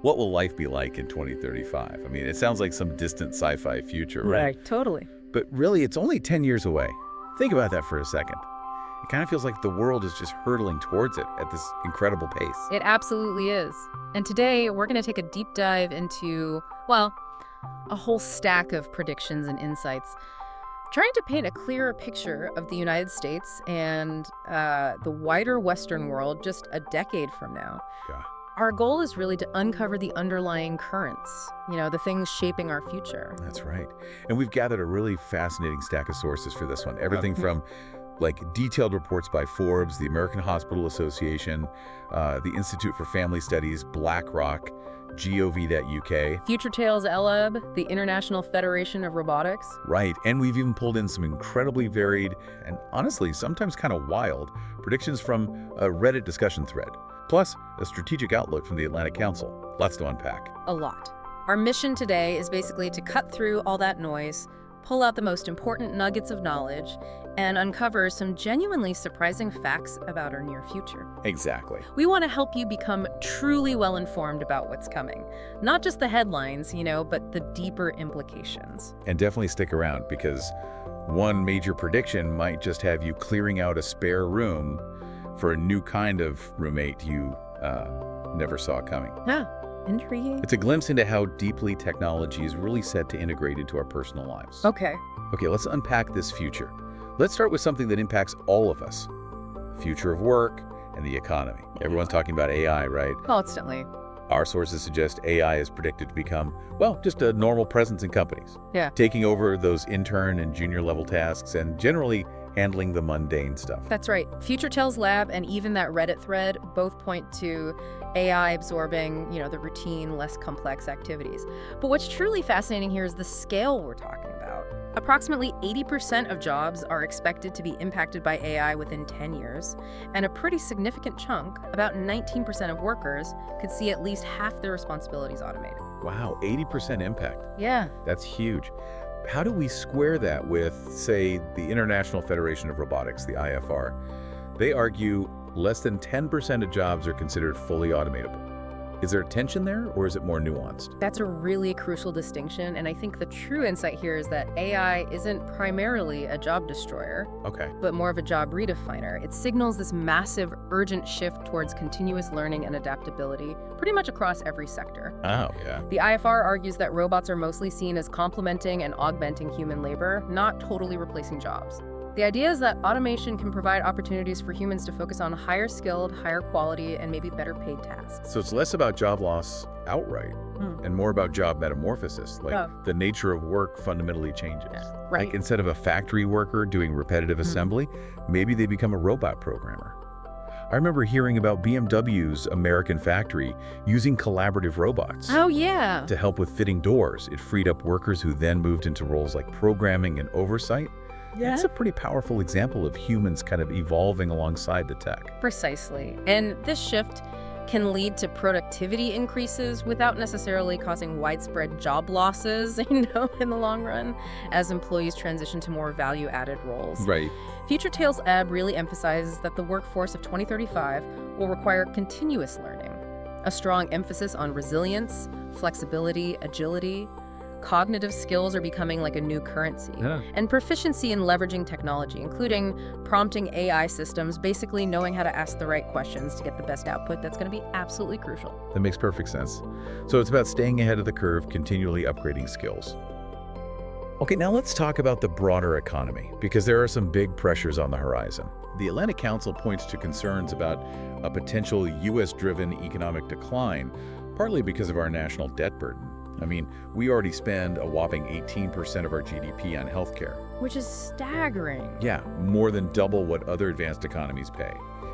What will life be like in 2035? I mean, it sounds like some distant sci-fi future, right? Right, totally. But really, it's only 10 years away. Think about that for a second. It kind of feels like the world is just hurtling towards it at this incredible pace. It absolutely is. And today, we're going to take a deep dive into, well, a whole stack of predictions and insights, trying to paint a clearer picture of the United States and the wider Western world just a decade from now. Yeah. Our goal is really to uncover the underlying currents, the things shaping our future. That's right. And we've gathered a really fascinating stack of sources for this one. Everything from detailed reports by Forbes, the American Hospital Association, the Institute for Family Studies, BlackRock, gov.uk. Future Tales LLab, the International Federation of Robotics. Right, and we've even pulled in some incredibly varied and honestly sometimes kind of wild predictions from a Reddit discussion thread, plus a strategic outlook from the Atlantic Council. Lots to unpack. A lot. Our mission today is basically to cut through all that noise, pull out the most important nuggets of knowledge, and uncover some genuinely surprising facts about our near future. Exactly. We want to help you become truly well-informed about what's coming. Not just the headlines, but the deeper implications. And definitely stick around, because one major prediction might just have you clearing out a spare room for a new kind of roommate you never saw coming. Yeah, intriguing. It's a glimpse into how deeply technology is really set to integrate into our personal lives. Okay, let's unpack this future. Let's start with something that impacts all of us. Future of work and the economy. Everyone's talking about AI, right? constantly. Our sources suggest AI is predicted to become, just a normal presence in companies. Yeah. Taking over those intern and junior level tasks and generally handling the mundane stuff. That's right. Future Tales Lab and even that Reddit thread both point to AI absorbing, the routine, less complex activities. But what's truly fascinating here is the scale we're talking about. Approximately 80% of jobs are expected to be impacted by AI within 10 years, and a pretty significant chunk, about 19% of workers, could see at least half their responsibilities automated. Wow, 80% impact. Yeah. That's huge. How do we square that with, say, the International Federation of Robotics, the IFR? They argue less than 10% of jobs are considered fully automatable. Is there tension there, or is it more nuanced? That's a really crucial distinction, and I think the true insight here is that AI isn't primarily a job destroyer, but more of a job redefiner. It signals this massive, urgent shift towards continuous learning and adaptability, pretty much across every sector. Oh, yeah. The IFR argues that robots are mostly seen as complementing and augmenting human labor, not totally replacing jobs. The idea is that automation can provide opportunities for humans to focus on higher skilled, higher quality, and maybe better paid tasks. So it's less about job loss outright and more about job metamorphosis, the nature of work fundamentally changes. Right. Like instead of a factory worker doing repetitive assembly, maybe they become a robot programmer. I remember hearing about BMW's American factory using collaborative robots. Oh, yeah. To help with fitting doors. It freed up workers who then moved into roles like programming and oversight. Yeah. That's a pretty powerful example of humans kind of evolving alongside the tech. Precisely. And this shift can lead to productivity increases without necessarily causing widespread job losses, in the long run, as employees transition to more value-added roles. Right. Future Tales Ebb really emphasizes that the workforce of 2035 will require continuous learning, a strong emphasis on resilience, flexibility, agility. Cognitive skills are becoming like a new currency. Yeah. And proficiency in leveraging technology, including prompting AI systems, basically knowing how to ask the right questions to get the best output, that's going to be absolutely crucial. That makes perfect sense. So it's about staying ahead of the curve, continually upgrading skills. Okay, now let's talk about the broader economy, because there are some big pressures on the horizon. The Atlantic Council points to concerns about a potential U.S.-driven economic decline, partly because of our national debt burden. I mean, we already spend a whopping 18% of our GDP on healthcare. Which is staggering. Yeah, more than double what other advanced economies pay.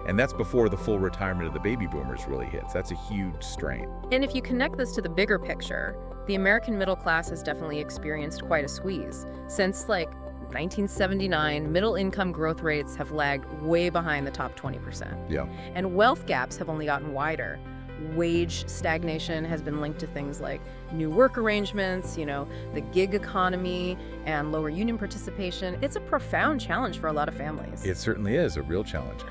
And that's before the full retirement of the baby boomers really hits. That's a huge strain. And if you connect this to the bigger picture, the American middle class has definitely experienced quite a squeeze. Since 1979, middle income growth rates have lagged way behind the top 20%. Yeah. And wealth gaps have only gotten wider. Wage stagnation has been linked to things like new work arrangements, the gig economy, and lower union participation. It's a profound challenge for a lot of families. It certainly is a real challenge.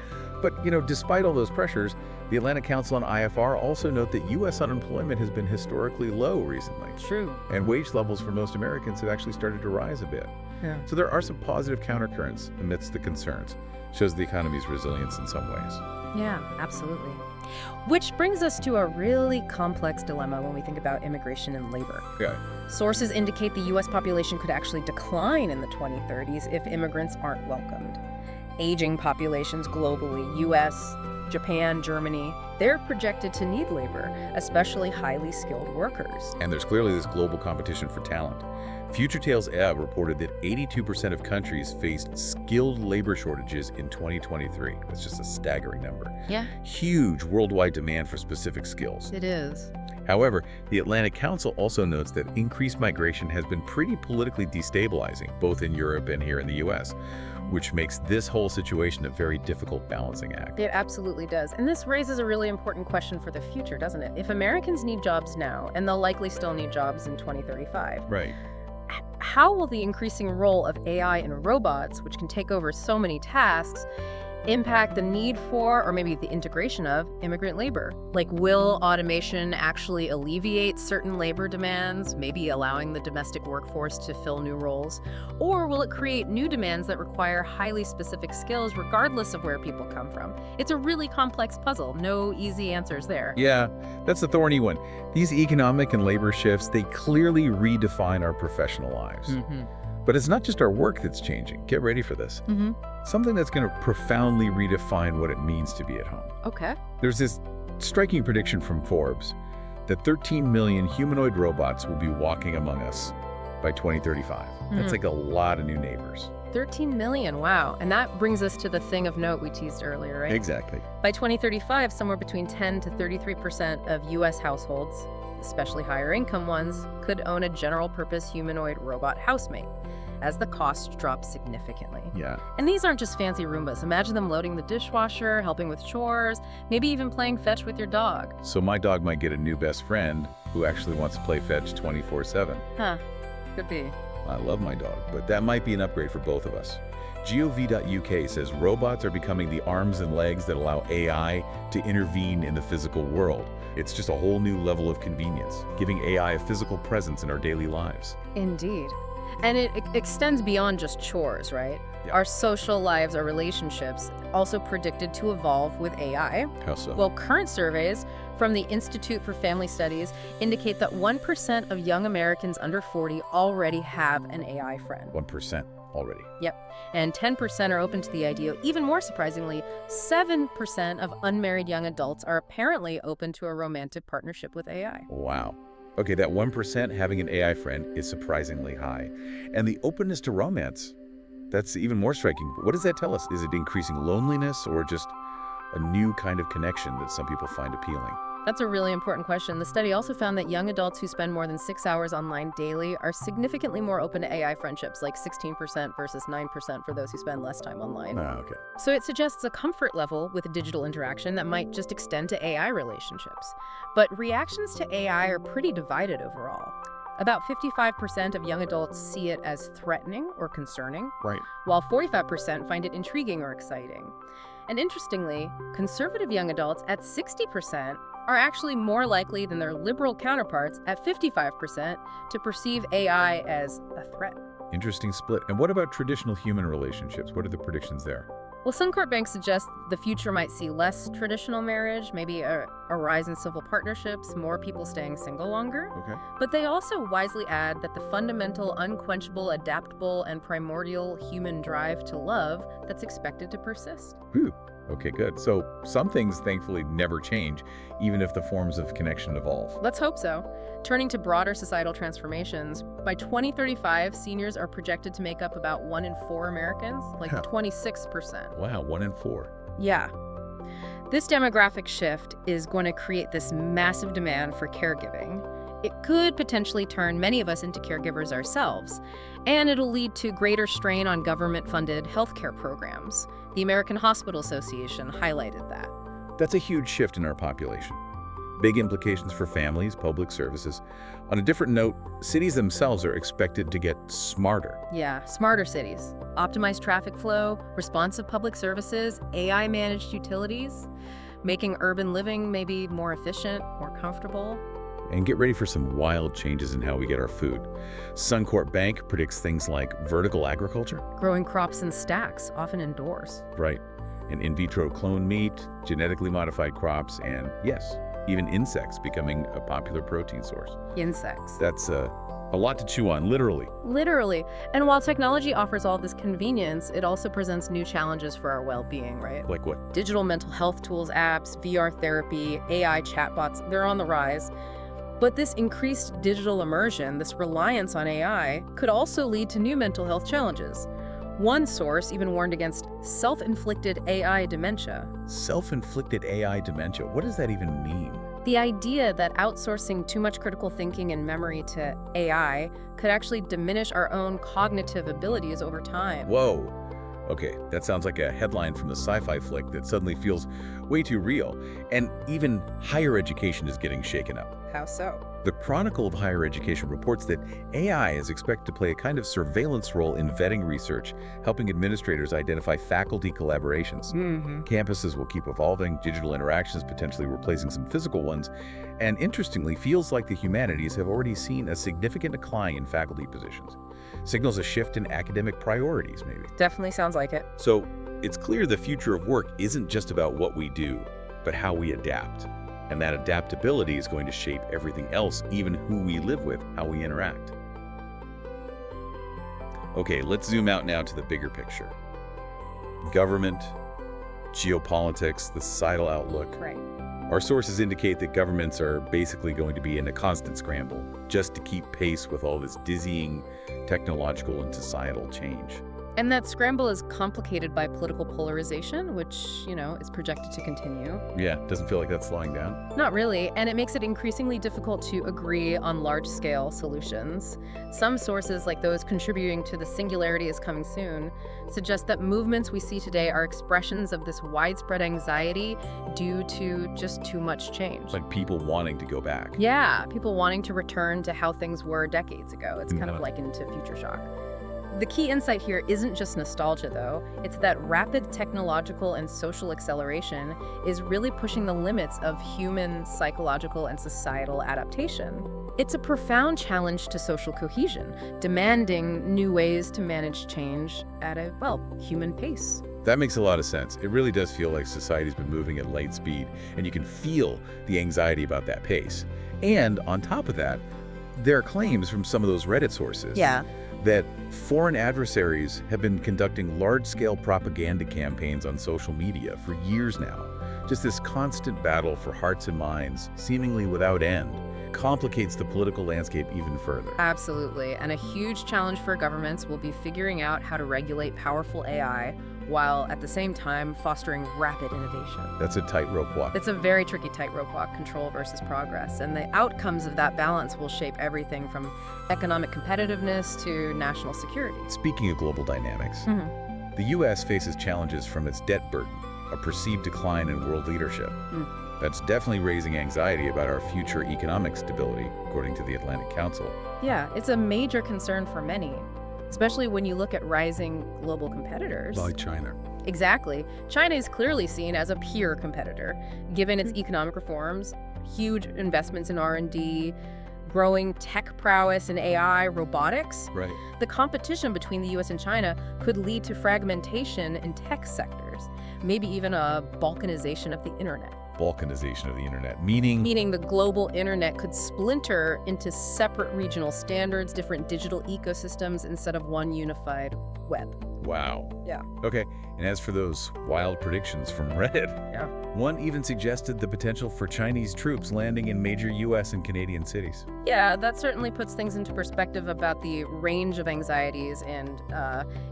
But, despite all those pressures, the Atlantic Council and IFR also note that U.S. unemployment has been historically low recently. True. And wage levels for most Americans have actually started to rise a bit. Yeah. So there are some positive countercurrents amidst the concerns. Shows the economy's resilience in some ways. Yeah, absolutely. Which brings us to a really complex dilemma when we think about immigration and labor. Yeah. Sources indicate the U.S. population could actually decline in the 2030s if immigrants aren't welcomed. Aging populations globally, U.S., Japan, Germany, they're projected to need labor, especially highly skilled workers. And there's clearly this global competition for talent. Future Tales Ebb reported that 82% of countries faced skilled labor shortages in 2023. That's just a staggering number. Yeah. Huge worldwide demand for specific skills. It is. However, the Atlantic Council also notes that increased migration has been pretty politically destabilizing, both in Europe and here in the U.S., which makes this whole situation a very difficult balancing act. It absolutely does. And this raises a really important question for the future, doesn't it? If Americans need jobs now, and they'll likely still need jobs in 2035, Right. how will the increasing role of AI and robots, which can take over so many tasks, impact the need for, or maybe the integration of, immigrant labor? Like, will automation actually alleviate certain labor demands, maybe allowing the domestic workforce to fill new roles? Or will it create new demands that require highly specific skills regardless of where people come from? It's a really complex puzzle. No easy answers there. Yeah, that's the thorny one. These economic and labor shifts, they clearly redefine our professional lives. But it's not just our work that's changing. Get ready for this. Something that's going to profoundly redefine what it means to be at home. Okay. There's this striking prediction from Forbes that 13 million humanoid robots will be walking among us by 2035. That's like a lot of new neighbors. 13 million, wow. And that brings us to the thing of note we teased earlier, right? Exactly. By 2035, somewhere between 10 to 33% of U.S. households, especially higher income ones, could own a general-purpose humanoid robot housemate, as the cost drops significantly. Yeah. And these aren't just fancy Roombas. Imagine them loading the dishwasher, helping with chores, maybe even playing fetch with your dog. So my dog might get a new best friend who actually wants to play fetch 24/7. Huh. Could be. I love my dog, but that might be an upgrade for both of us. Gov.uk says robots are becoming the arms and legs that allow AI to intervene in the physical world. It's just a whole new level of convenience, giving AI a physical presence in our daily lives. Indeed. And it extends beyond just chores, right? Yeah. Our social lives, our relationships, also predicted to evolve with AI. How so? Well, current surveys from the Institute for Family Studies indicate that 1% of young Americans under 40 already have an AI friend. 1% already. Yep. And 10% are open to the idea. Even more surprisingly, 7% of unmarried young adults are apparently open to a romantic partnership with AI. Wow. Okay, that 1% having an AI friend is surprisingly high. And the openness to romance, that's even more striking. What does that tell us? Is it increasing loneliness or just a new kind of connection that some people find appealing? That's a really important question. The study also found that young adults who spend more than 6 hours online daily are significantly more open to AI friendships, like 16% versus 9% for those who spend less time online. Okay. So it suggests a comfort level with digital interaction that might just extend to AI relationships. But reactions to AI are pretty divided overall. About 55% of young adults see it as threatening or concerning, Right. while 45% find it intriguing or exciting. And interestingly, conservative young adults at 60% are actually more likely than their liberal counterparts at 55% to perceive AI as a threat. Interesting split. And what about traditional human relationships? What are the predictions there? Well, Suncorp Bank suggests the future might see less traditional marriage, maybe a rise in civil partnerships, more people staying single longer. Okay. But they also wisely add that the fundamental, unquenchable, adaptable, and primordial human drive to love that's expected to persist. Whew. Okay, good. So some things thankfully never change, even if the forms of connection evolve. Let's hope so. Turning to broader societal transformations, by 2035, seniors are projected to make up about 1 in 4 Americans, like 26%. Wow, 1 in 4. Yeah. This demographic shift is going to create this massive demand for caregiving. It could potentially turn many of us into caregivers ourselves, and it'll lead to greater strain on government-funded healthcare programs. The American Hospital Association highlighted that. That's a huge shift in our population. Big implications for families, public services. On a different note, cities themselves are expected to get smarter. Yeah, smarter cities, optimized traffic flow, responsive public services, AI-managed utilities, making urban living maybe more efficient, more comfortable. And get ready for some wild changes in how we get our food. Suncorp Bank predicts things like vertical agriculture. Growing crops in stacks, often indoors. Right. And in vitro clone meat, genetically modified crops, and yes, even insects becoming a popular protein source. Insects. That's a lot to chew on, literally. Literally. And while technology offers all this convenience, it also presents new challenges for our well-being, right? Like what? Digital mental health tools, apps, VR therapy, AI chatbots, they're on the rise. But this increased digital immersion, this reliance on AI, could also lead to new mental health challenges. One source even warned against self-inflicted AI dementia. Self-inflicted AI dementia. What does that even mean? The idea that outsourcing too much critical thinking and memory to AI could actually diminish our own cognitive abilities over time. Whoa. Okay, that sounds like a headline from the sci-fi flick that suddenly feels way too real. And even higher education is getting shaken up. How so? The Chronicle of Higher Education reports that AI is expected to play a kind of surveillance role in vetting research, helping administrators identify faculty collaborations. Campuses will keep evolving, digital interactions potentially replacing some physical ones, and interestingly, feels like the humanities have already seen a significant decline in faculty positions. Signals a shift in academic priorities, maybe. Definitely sounds like it. So it's clear the future of work isn't just about what we do, but how we adapt. And that adaptability is going to shape everything else, even who we live with, how we interact. Okay, let's zoom out now to the bigger picture. Government, geopolitics, the societal outlook. Right. Our sources indicate that governments are basically going to be in a constant scramble just to keep pace with all this dizzying technological and societal change. And that scramble is complicated by political polarization, which, is projected to continue. Yeah, doesn't feel like that's slowing down. Not really, and it makes it increasingly difficult to agree on large-scale solutions. Some sources, like those contributing to the singularity is coming soon, suggest that movements we see today are expressions of this widespread anxiety due to just too much change. Like people wanting to go back. Yeah, people wanting to return to how things were decades ago. It's kind of likened to future shock. The key insight here isn't just nostalgia, though. It's that rapid technological and social acceleration is really pushing the limits of human psychological and societal adaptation. It's a profound challenge to social cohesion, demanding new ways to manage change at a, human pace. That makes a lot of sense. It really does feel like society's been moving at light speed, and you can feel the anxiety about that pace. And on top of that, there are claims from some of those Reddit sources that foreign adversaries have been conducting large-scale propaganda campaigns on social media for years now. Just this constant battle for hearts and minds, seemingly without end, complicates the political landscape even further. Absolutely, and a huge challenge for governments will be figuring out how to regulate powerful AI while at the same time fostering rapid innovation. That's a tightrope walk. It's a very tricky tightrope walk, control versus progress, and the outcomes of that balance will shape everything from economic competitiveness to national security. Speaking of global dynamics, the U.S. faces challenges from its debt burden, a perceived decline in world leadership. That's definitely raising anxiety about our future economic stability, according to the Atlantic Council. Yeah, it's a major concern for many, especially when you look at rising global competitors. Like China. Exactly. China is clearly seen as a peer competitor, given its economic reforms, huge investments in R&D, growing tech prowess in AI, robotics. Right. The competition between the US and China could lead to fragmentation in tech sectors, maybe even a balkanization of the internet. Balkanization of the internet, meaning the global internet could splinter into separate regional standards, different digital ecosystems, instead of one unified web. Wow. Yeah. Okay, and as for those wild predictions from Reddit, one even suggested the potential for Chinese troops landing in major US and Canadian cities. Yeah, that certainly puts things into perspective about the range of anxieties and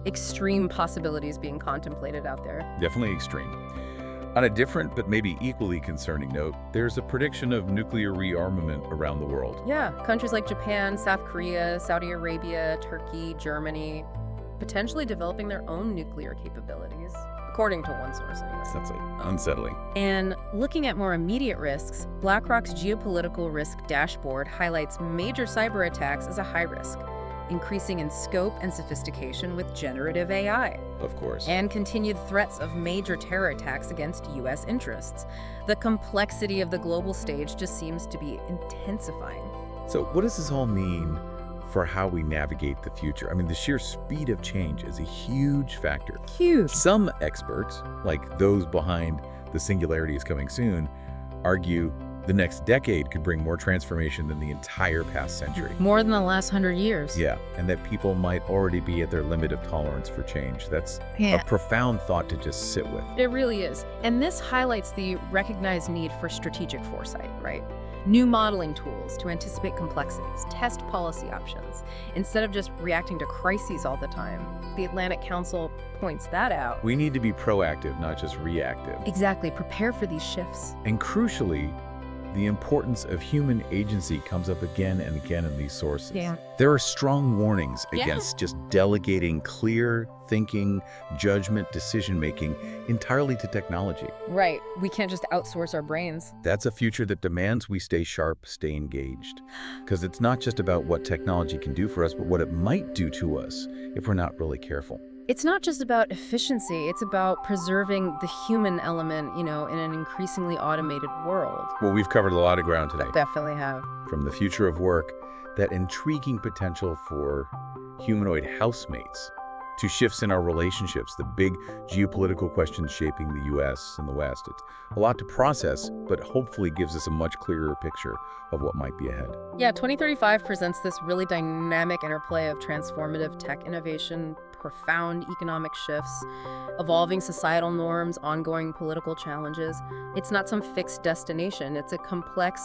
extreme possibilities being contemplated out there. Definitely extreme. On a different but maybe equally concerning note, there's a prediction of nuclear rearmament around the world. Yeah, countries like Japan, South Korea, Saudi Arabia, Turkey, Germany, potentially developing their own nuclear capabilities. according to one source anyway. That's unsettling. And looking at more immediate risks, BlackRock's geopolitical risk dashboard highlights major cyber attacks as a high risk, increasing in scope and sophistication with generative AI. Of course. And continued threats of major terror attacks against U.S. interests. The complexity of the global stage just seems to be intensifying. So what does this all mean for how we navigate the future? I mean, the sheer speed of change is a huge factor. Huge. Some experts, like those behind the singularity is coming soon, argue the next decade could bring more transformation than the entire past century. More than the last 100 years. Yeah, and that people might already be at their limit of tolerance for change. That's a profound thought to just sit with. It really is. And this highlights the recognized need for strategic foresight, right? New modeling tools to anticipate complexities, test policy options, instead of just reacting to crises all the time. The Atlantic Council points that out. We need to be proactive, not just reactive. Exactly, prepare for these shifts. And crucially, the importance of human agency comes up again and again in these sources. Yeah. There are strong warnings against just delegating clear thinking, judgment, decision-making entirely to technology. Right. We can't just outsource our brains. That's a future that demands we stay sharp, stay engaged. Because it's not just about what technology can do for us, but what it might do to us if we're not really careful. It's not just about efficiency, it's about preserving the human element, in an increasingly automated world. Well, we've covered a lot of ground today. Definitely have. From the future of work, that intriguing potential for humanoid housemates, to shifts in our relationships, the big geopolitical questions shaping the U.S. and the West. It's a lot to process, but hopefully gives us a much clearer picture of what might be ahead. Yeah, 2035 presents this really dynamic interplay of transformative tech innovation, profound economic shifts, evolving societal norms, ongoing political challenges. It's not some fixed destination. It's a complex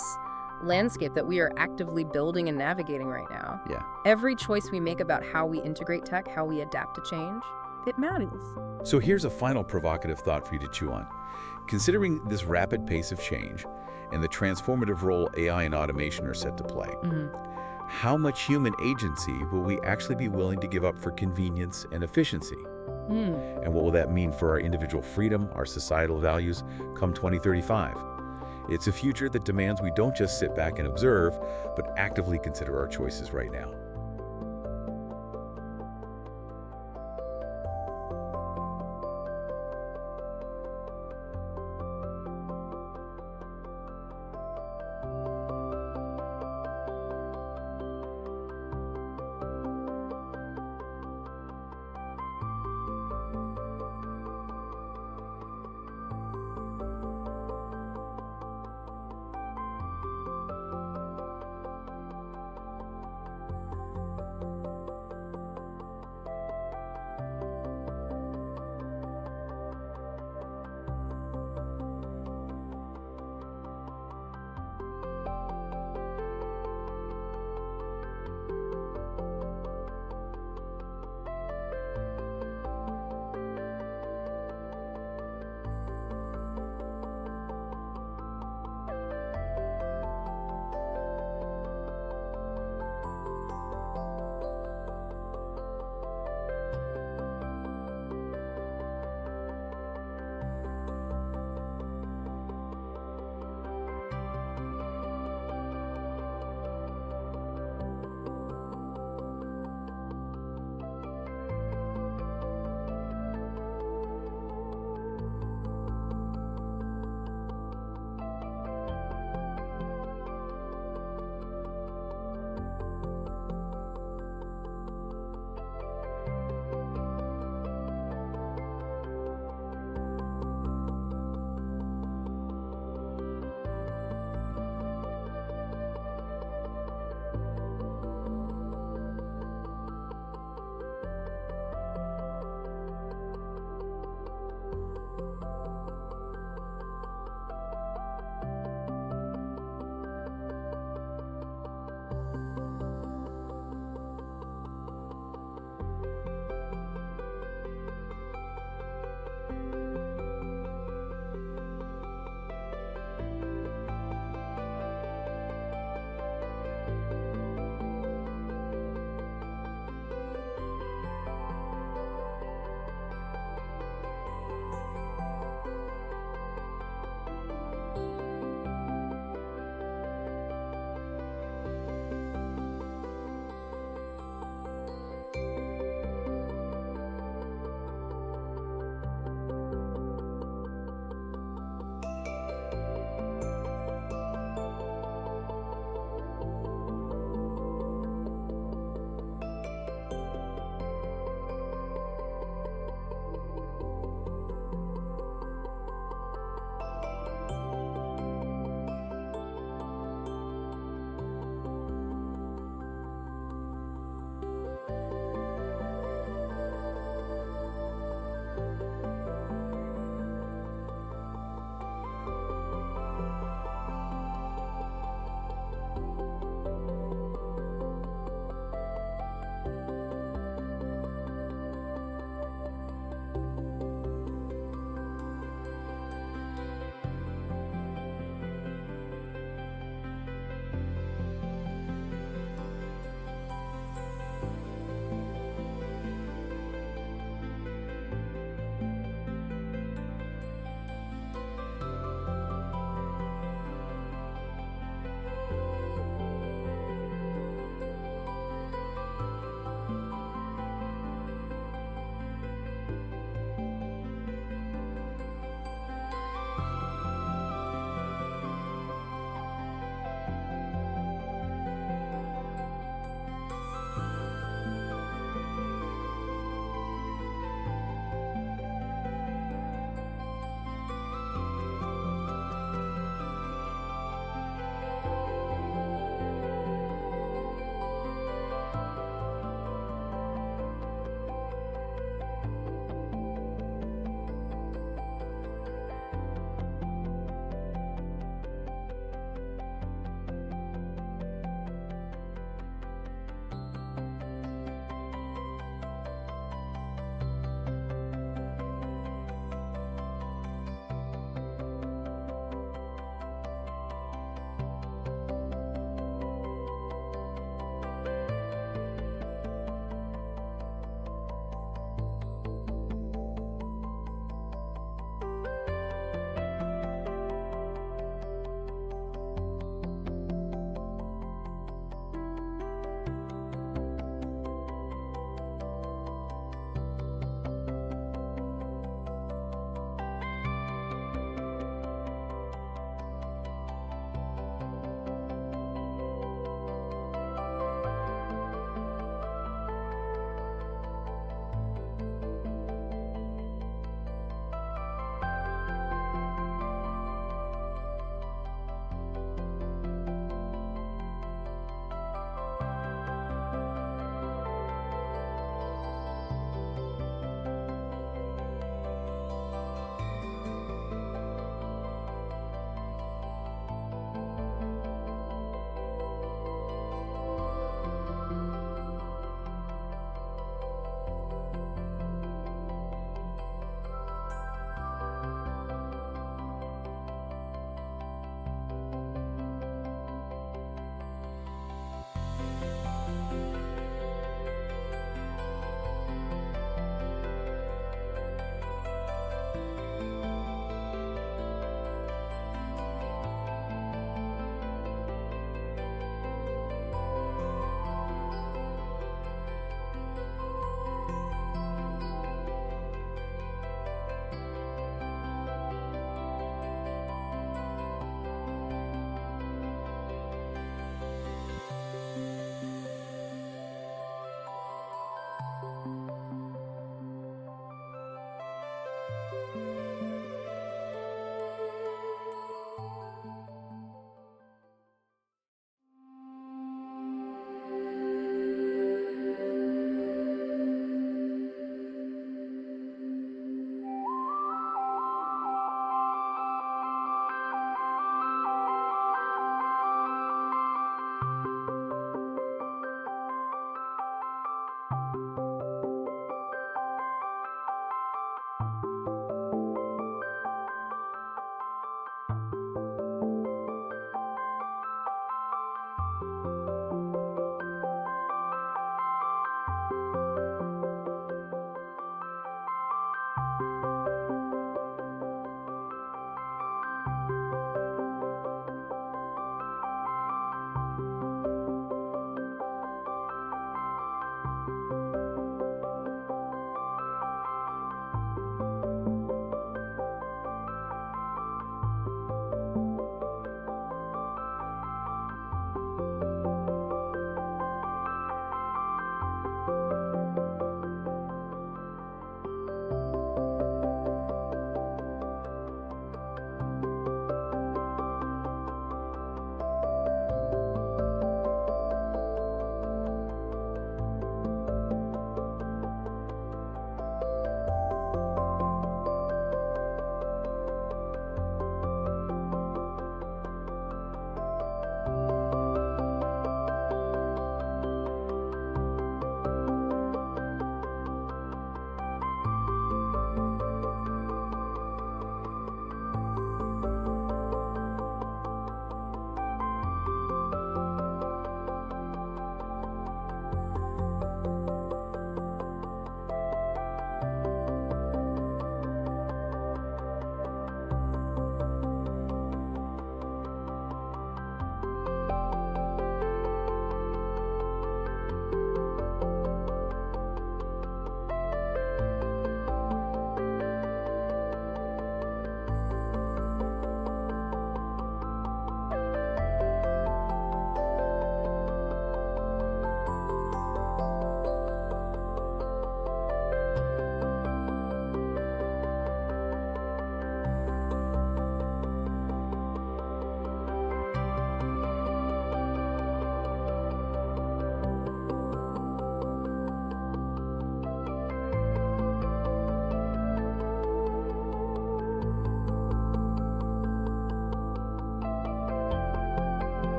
landscape that we are actively building and navigating right now. Yeah. Every choice we make about how we integrate tech, how we adapt to change, it matters. So here's a final provocative thought for you to chew on. Considering this rapid pace of change and the transformative role AI and automation are set to play, how much human agency will we actually be willing to give up for convenience and efficiency? And what will that mean for our individual freedom, our societal values come 2035? It's a future that demands we don't just sit back and observe, but actively consider our choices right now.